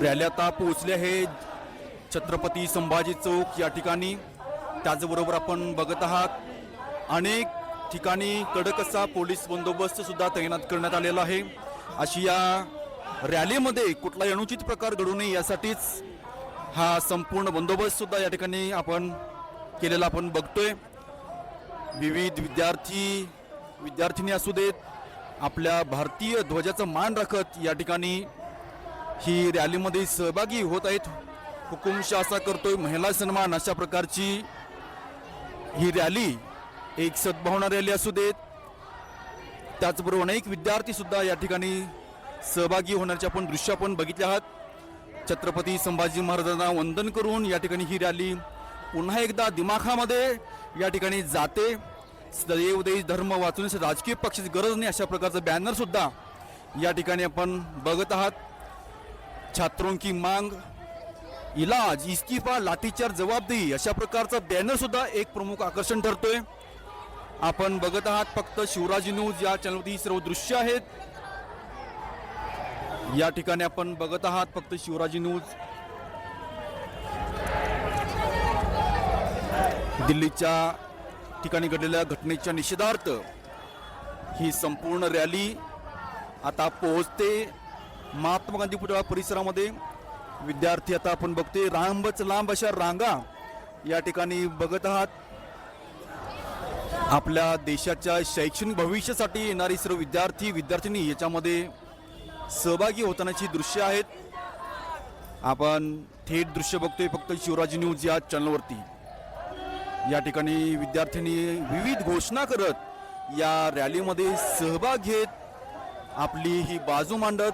Rally आता पोहोचली आहे छत्रपती संभाजी चौक या ठिकाणी। त्याचबरोबर आपण बघत आहात अनेक ठिकाणी कडक असा पोलीस बंदोबस्त सुद्धा तैनात करण्यात आलेला आहे। अशी या रॅलीमध्ये कुठलाही अनुचित प्रकार घडू नये यासाठीच हा संपूर्ण बंदोबस्त सुद्धा या ठिकाणी आपण केलेला आपण बघतोय। विविध विद्यार्थिनी असू देत, आपल्या भारतीय ध्वजाचा मान राखत या ठिकाणी ही रॅलीमध्ये सहभागी होत आहेत। हुकुमशाह असा करतोय महिला सन्मान अशा प्रकारची ही रॅली एक सद्भावना रॅली असू देत। त्याचबरोबर अनेक विद्यार्थी सुद्धा या ठिकाणी सहभागी होण्याचे आपण दृश्य आपण बघितले आहात। छत्रपती संभाजी महाराजांना वंदन करून या ठिकाणी ही रॅली पुन्हा एकदा दिमाखामध्ये या ठिकाणी जाते। सदैव देश धर्म वाचून राजकीय पक्षाची गरज नाही अशा प्रकारचा बॅनर सुद्धा या ठिकाणी आपण बघत आहात। छात्रों की मांग, इलाज, इस्तीफा, लाठीचार्ज, जवाबदेही अशा प्रकारचा बॅनर सुद्धा एक प्रमुख आकर्षण ठरतोय। आपण बघत आहात फक्त शिवराज न्यूज या चॅनलवरती सर्व दृश्य आहेत। या ठिकाणी आपण बघत आहात फक्त शिवराज न्यूज। दिल्लीच्या ठिकाणी घडलेल्या घटनेच्या निषेधार्थ ही संपूर्ण रॅली आता पोहोचते महात्मा गांधी पुतळा परिसरामध्ये। विद्यार्थी आता आपण बघतोय लांबच लांब अशा रांगा या ठिकाणी बघत आहात। आपल्या देशाच्या शैक्षणिक भविष्यासाठी येणारी सर्व विद्यार्थी याच्यामध्ये सहभागी होतानाची दृश्य आहेत। आपण थेट दृश्य बघतोय फक्त शिवराज न्यूज या चॅनलवरती। या ठिकाणी विद्यार्थ्यांनी विविध घोषणा करत या रॅलीमध्ये सहभाग घेत आपली ही बाजू मांडत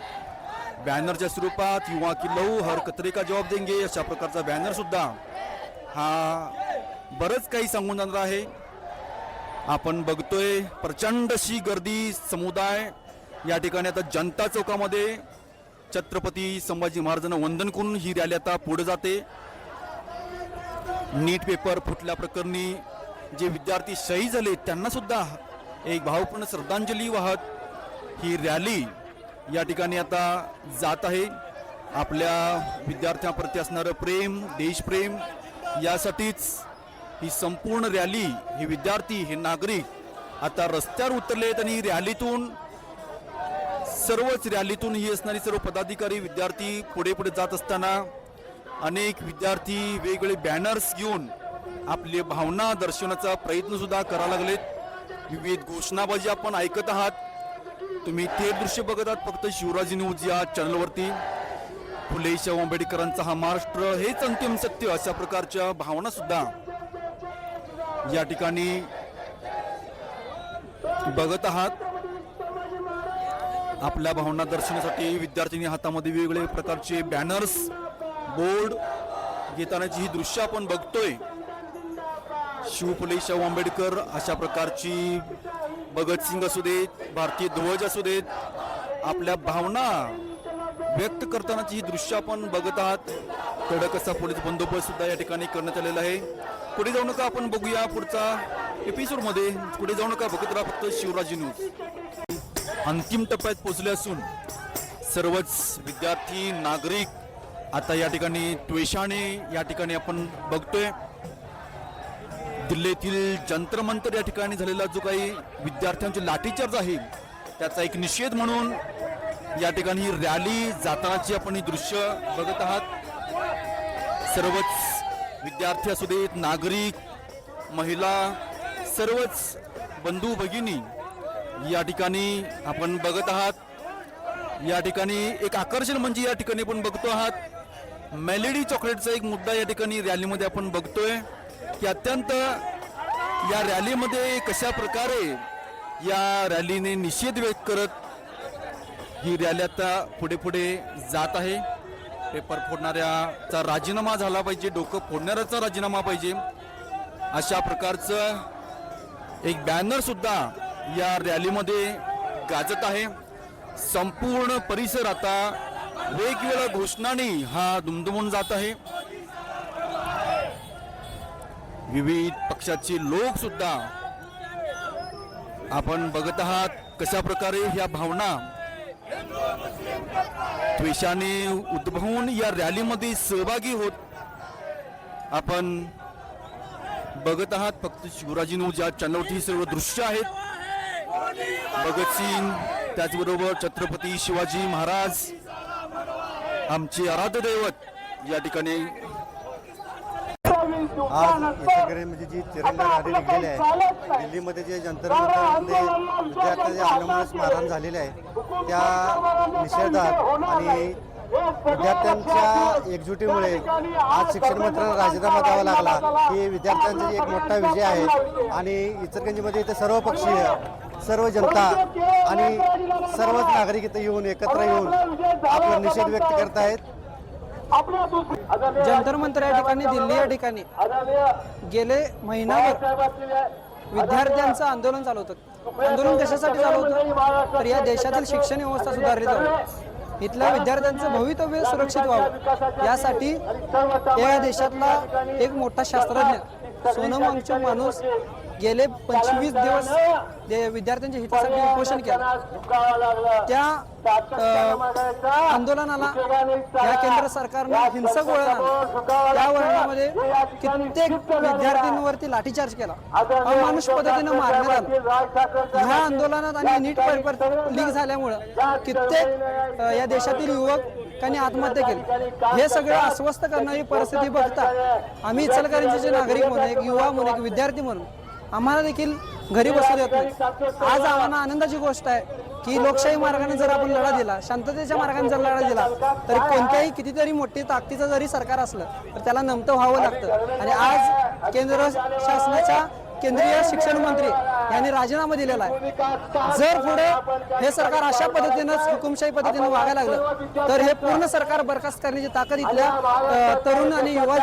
बॅनरच्या स्वरूपात युवा की लहू हर कतरे का जवाब देंगे अशा प्रकारचा बॅनर सुद्धा हा बरंच काही सांगून जाणार आहे। आपण बघतोय प्रचंड अशी गर्दी समुदाय या ठिकाणी आता जनता चौकामध्ये छत्रपती संभाजी महाराजांना वंदन करून ही रॅली आता पुढे जाते। नीट पेपर फुटल्या प्रकरणी जे विद्यार्थी शहीद झाले त्यांना सुद्धा एक भावपूर्ण श्रद्धांजली वाहत ही रॅली या ठिकाणी आता जात आहे। आपल्या विद्यार्थ्यांप्रती असणारं प्रेम, देशप्रेम यासाठीच ही संपूर्ण रॅली, हे विद्यार्थी, हे नागरिक आता रस्त्यावर उतरलेत आणि रॅलीतून सर्वच रॅलीतून ही असणारी सर्व पदाधिकारी विद्यार्थी पुढे पुढे जात असताना अनेक विद्यार्थी वेगवेगळे बॅनर्स घेऊन आपली भावना दर्शवण्याचा प्रयत्न सुद्धा करायला लागलेत। विविध घोषणाबाजी आपण ऐकत आहात। तुम्ही ते दृश्य बघत आहात फक्त शिवराज न्यूज या चॅनलवरती। फुले शाहू आंबेडकरांचा हा महाराष्ट्र हेच अंतिम सत्य अशा प्रकारच्या भावना सुद्धा या ठिकाणी बघत आहात। आपल्या भावना दर्शवण्यासाठी विद्यार्थ्यांनी हातामध्ये वेगवेगळे प्रकारचे बॅनर्स, बोर्ड घेतानाची ही दृश्य आपण बघतोय। शिव फुले शाहू आंबेडकर अशा प्रकारची, भगतसिंग असू देत, भारतीय ध्वज असू देत, आपल्या भावना व्यक्त करतानाची ही दृश्य आपण बघत आहात। कडक असा पोलीस बंदोबस्त सुद्धा या ठिकाणी करण्यात आलेला आहे। पुढे जाऊ नका, आपण बघूया पुढचा एपिसोड मध्ये। पुढे जाऊ नका, बघत राहा फक्त शिवराज न्यूज। अंतिम टप्प्यात पोहोचले असून सर्वच विद्यार्थी, नागरिक आता या ठिकाणी त्वेषाने या ठिकाणी आपण बघतोय दिल्लीतील जंतर मंतर या ठिकाणी झालेला जो काही विद्यार्थ्यांचे लाठीचार्ज आहे त्याचा एक निषेध म्हणून या ठिकाणी रॅली जातानाची आपण ही दृश्य बघत आहात। सर्वच विद्यार्थी असू देत, नागरिक, महिला, सर्वच बंधू भगिनी या ठिकाणी आपण बघत आहात। या ठिकाणी एक आकर्षण म्हणजे या ठिकाणी आपण बघतो आहात मेलेडी चॉकलेटचा एक मुद्दा या ठिकाणी रॅलीमध्ये आपण बघतोय की अत्यंत या रॅलीमध्ये कशा प्रकारे या रॅलीने निषेध व्यक्त करत ही रॅली आता पुढे पुढे जात आहे। पेपर फोडणाऱ्याचा राजीनामा झाला पाहिजे, डोकं फोडणाऱ्याचा राजीनामा पाहिजे अशा प्रकारचं एक बॅनर सुद्धा या रॅलीमध्ये गाजत आहे। संपूर्ण परिसर आता वेगवेगळ्या घोषणांनी हा दुमदुमून जात आहे। विविध पक्षाचे लोक सुद्धा आपण बघत आहात कशा प्रकारे ह्या भावना द्वेषाने उद्भवून या रॅलीमध्ये सहभागी होत आपण बघत आहात. फक्त शिवराजी न्यूज या चॅनलवरती ही सर्व दृश्य आहेत. भगतसिंग, त्याचबरोबर छत्रपती शिवाजी महाराज, आमचे आराध्य दैवत या ठिकाणी आज इचलकरंजी जी तिरंगा रॅली निघाली आहे, दिल्लीमध्ये जे जंतर मंतरमध्ये विद्यार्थ्यांचे आंदोलनास मारहाण झालेले आहे त्या निषेधात आणि विद्यार्थ्यांच्या एकजुटीमुळे आज शिक्षण मंत्र्यांना राजीनामा द्यावा लागला. ही विद्यार्थ्यांचा एक मोठा विजय आहे आणि इचलकरंजीमध्ये इथे सर्व पक्षीय, सर्व जनता आणि सर्वच नागरिक इथे येऊन एकत्र येऊन आपला निषेध व्यक्त करत आहेत. जंतर मंतर या ठिकाणी, दिल्ली या ठिकाणी गेले महिनाभर विद्यार्थ्यांचं आंदोलन चालू होतं. आंदोलन कशासाठी चालू होतं तर या देशातील शिक्षण व्यवस्था सुधारली जावी, इथल्या विद्यार्थ्यांचं भवितव्य सुरक्षित व्हावं, यासाठी या देशातला एक मोठा शास्त्रज्ञ सोनम वांगचुक माणूस गेले 25 दिवस विद्यार्थ्यांच्या हितासाठी उपोषण केलं. त्या आंदोलनाला या केंद्र सरकारनं हिंसक वळण आणलं. त्या वळणामध्ये कित्येक विद्यार्थ्यांवरती लाठीचार्ज केला, अमानुष पद्धतीनं मारण्यात आलं. ह्या आंदोलनात आणि नीट पेपर लीक झाल्यामुळं कित्येक या देशातील युवकांनी आत्महत्या केली. हे सगळं अस्वस्थ करणारी परिस्थिती बघता आम्ही इचलकरंजीचे नागरिक म्हणून, एक युवा म्हणून, एक विद्यार्थी म्हणून आम्हाला देखील घरी बसू देत नाही. आज आम्हाला आनंदाची गोष्ट आहे की लोकशाही मार्गाने जर आपण लढा दिला, शांततेच्या मार्गाने जर लढा दिला, तरी कोणत्याही कितीतरी मोठी ताकदीचं जरी सरकार असलं तर त्याला नमतं व्हावं लागतं. आणि आज केंद्र शासनाच्या केंद्रीय शिक्षण मंत्री यांनी राजीनामा दिलेला आहे. जर पुढे हे सरकार अशा पद्धतीनंच हुकुमशाही पद्धतीने वागायला लागलं तर हे पूर्ण सरकार बरखास्त करण्याची ताकद इथल्या तरुण आणि युवा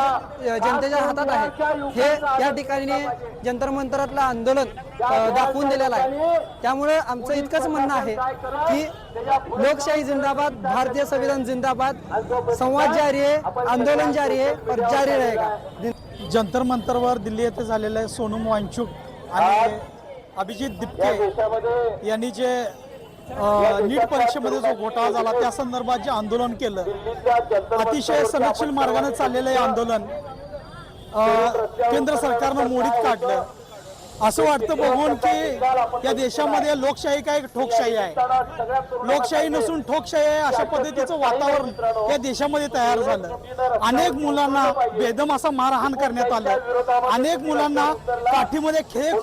जनतेच्या हातात आहे. हे या ठिकाणी जंतर मंतरातलं आंदोलन दाखवून दिलेलं आहे. त्यामुळे आमचं इतकंच म्हणणं आहे की लोकशाही जिंदाबाद, भारतीय संविधान जिंदाबाद, संवाद जारी आहे, आंदोलन जारी आहे और जारी रहेगा. जंतर मंतरवर दिल्ली येथे झालेलं आहे. सोनम वांगचुक आणि अभिजित दिपके यांनी जे नीट परीक्षेमध्ये जो घोटाळा झाला त्या संदर्भात जे आंदोलन केलं, अतिशय सनदशील मार्गाने चाललेलं हे आंदोलन केंद्र सरकारनं मोडीत काढलं. असं वाटतं बघून की या देशामध्ये लोकशाही काय ठोकशाही आहे, लोकशाही नसून ठोकशाही आहे अशा पद्धतीचं वातावरण या देशामध्ये तयार झालं. अनेक मुलांना बेदम असा मारहाण करण्यात आलं, अनेक मुलांना काठीमध्ये खेळ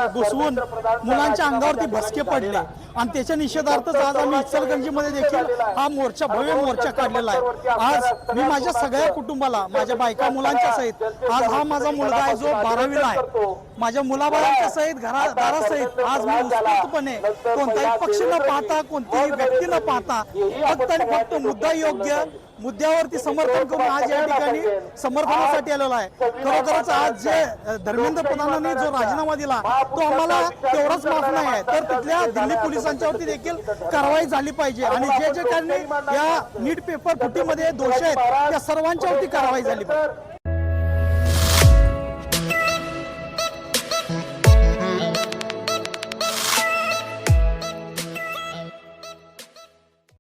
घुसवून मुलांच्या अंगावरती भसके पडले आणि त्याच्या निषेधार्थच आज आम्ही इचलकरंजीमध्ये देखील हा मोर्चा, भव्य मोर्चा काढलेला आहे. आज मी माझ्या सगळ्या कुटुंबाला, माझ्या बायका मुलांच्या सहित, आज हा माझा मुलगा आहे जो 12वीला आहे, माझ्या मुलाबाळांच्या सहित, घरादारासहित आज मी उत्स्फूर्तपणे कोणताही पक्ष न पाहता, कोणतीही व्यक्ती न पाहता फक्त आणि फक्त मुद्दा योग्य मुद्द्यावरती समर्थन करून आज या ठिकाणी समर्थनासाठी आलेला आहे. खरोखरच आज जे धर्मेंद्र प्रधानांनी जो राजीनामा दिला तो आम्हाला तेवढाच माफ नाही आहे, तर तिथल्या दिल्ली पोलिसांच्यावरती देखील कारवाई झाली पाहिजे आणि जे जे काही या नीट पेपर फुटीमध्ये दोष आहेत त्या सर्वांच्यावरती कारवाई झाली पाहिजे.